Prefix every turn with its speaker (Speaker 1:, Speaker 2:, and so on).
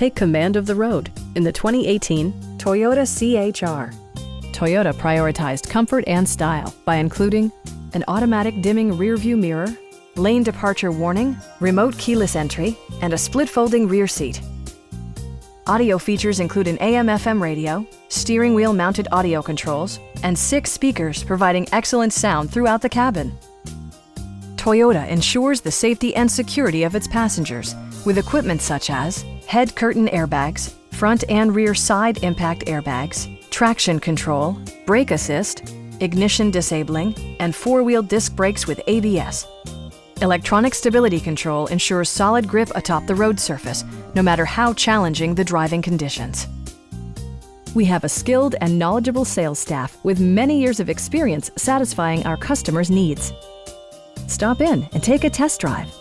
Speaker 1: Take command of the road in the 2018 Toyota CHR. Toyota prioritized comfort and style by including an automatic dimming rearview mirror, lane departure warning, remote keyless entry, and a split folding rear seat. Audio features include an AM/FM radio, steering wheel mounted audio controls, and 6 speakers providing excellent sound throughout the cabin. Toyota ensures the safety and security of its passengers with equipment such as head curtain airbags, front and rear side impact airbags, traction control, brake assist, ignition disabling, and 4-wheel disc brakes with ABS. Electronic stability control ensures solid grip atop the road surface, no matter how challenging the driving conditions. We have a skilled and knowledgeable sales staff with many years of experience satisfying our customers' needs. Stop in and take a test drive.